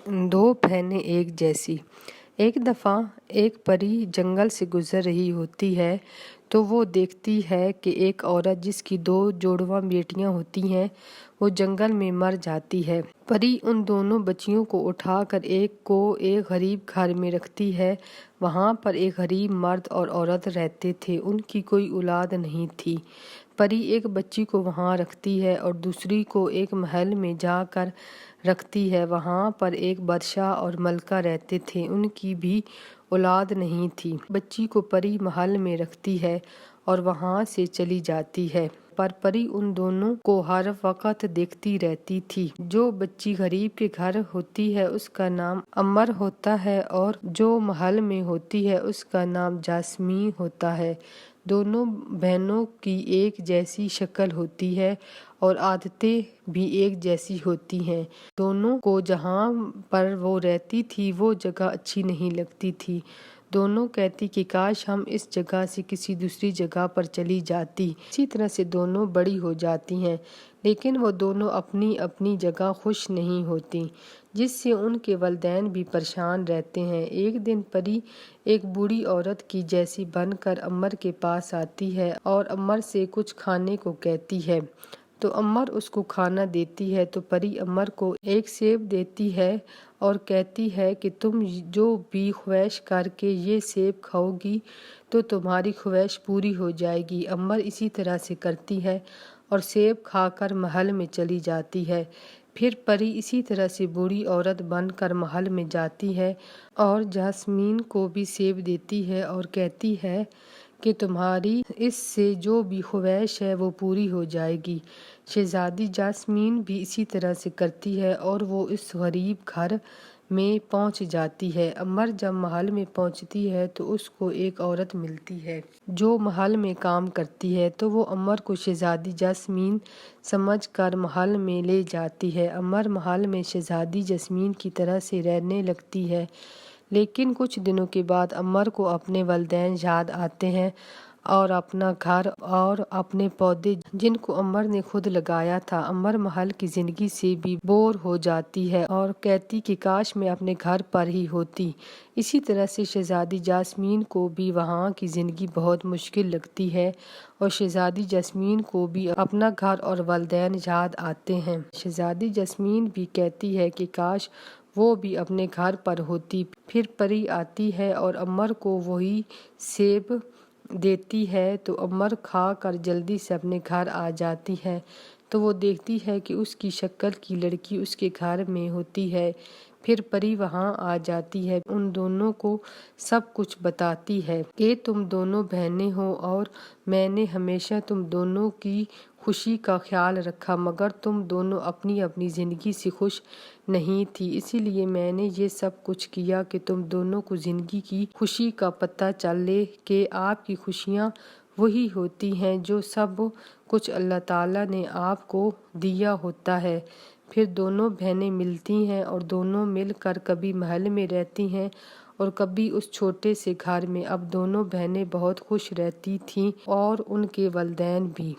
दो बहनें एक जैसी। एक दफ़ा एक परी जंगल से गुजर रही होती है तो वो देखती है कि एक औरत जिसकी दो जोड़वा बेटियां होती हैं वो जंगल में मर जाती है। परी उन दोनों बच्चियों को उठाकर एक को एक गरीब घर में रखती है। वहाँ पर एक गरीब मर्द और औरत रहते थे। उनकी कोई औलाद नहीं थी। परी एक बच्ची को वहाँ रखती है और दूसरी को एक महल में जाकर रखती है। वहाँ पर एक बादशाह और मलका रहते थे। उनकी भी औलाद नहीं थी। बच्ची को परी महल में रखती है और वहाँ से चली जाती है। पर परी उन दोनों को हर वक्त देखती रहती थी। जो बच्ची गरीब के घर होती है उसका नाम अमर होता है और जो महल में होती है उसका नाम जास्मीन होता है। दोनों बहनों की एक जैसी शक्ल होती है और आदतें भी एक जैसी होती हैं। दोनों को जहाँ पर वो रहती थी वो जगह अच्छी नहीं लगती थी। दोनों कहती कि काश हम इस जगह से किसी दूसरी जगह पर चली जाती। इसी तरह से दोनों बड़ी हो जाती हैं, लेकिन वो दोनों अपनी अपनी जगह खुश नहीं होती, जिससे उनके वालिदैन भी परेशान रहते हैं। एक दिन परी एक बूढ़ी औरत की जैसी बनकर अम्मर के पास आती है और अम्मर से कुछ खाने को कहती है तो अम्मर उसको खाना देती है। तो परी अम्मर को एक सेब देती है और कहती है कि तुम जो भी ख्वाहिश करके ये सेब खाओगी तो तुम्हारी ख्वाहिश पूरी हो जाएगी। अम्मर इसी तरह से करती है और सेब खाकर महल में चली जाती है। फिर परी इसी तरह से बूढ़ी औरत बनकर महल में जाती है और जास्मीन को भी सेब देती है और कहती है कि तुम्हारी इससे जो भी ख्वाहिश है वो पूरी हो जाएगी। शहजादी जास्मीन भी इसी तरह से करती है और वो इस गरीब घर में पहुंच जाती है। अमर जब महल में पहुंचती है तो उसको एक औरत मिलती है जो महल में काम करती है। तो वो अमर को शहजादी जास्मीन समझकर महल में ले जाती है। अमर महल में शहजादी जास्मीन की तरह से रहने लगती है। लेकिन कुछ दिनों के बाद अमर को अपने वालिदैन याद आते हैं और अपना घर और अपने पौधे जिनको अमर ने खुद लगाया था। अमर महल की जिंदगी से भी बोर हो जाती है और कहती कि काश मैं अपने घर पर ही होती। इसी तरह से शहजादी जास्मीन को भी वहाँ की जिंदगी बहुत मुश्किल लगती है और शहजादी जास्मीन को भी अपना घर और वालिदैन याद आते हैं। शहजादी जास्मीन भी कहती है कि काश वो भी अपने घर पर होती। फिर परी आती है और अमर को वही सेब देती है तो अमर खा कर जल्दी से अपने घर आ जाती है। तो वो देखती है कि उसकी शक्ल की लड़की उसके घर में होती है। फिर परी वहाँ आ जाती है, उन दोनों को सब कुछ बताती है कि तुम दोनों बहनें हो और मैंने हमेशा तुम दोनों की खुशी का ख्याल रखा, मगर तुम दोनों अपनी अपनी ज़िंदगी से खुश नहीं थी। इसीलिए मैंने ये सब कुछ किया कि तुम दोनों को ज़िंदगी की खुशी का पता चले कि आपकी खुशियाँ वही होती हैं जो सब कुछ अल्लाह ताला ने आपको दिया होता है। फिर दोनों बहनें मिलती हैं और दोनों मिलकर कभी महल में रहती हैं और कभी उस छोटे से घर में। अब दोनों बहनें बहुत खुश रहती थीं और उनके वालिदैन भी।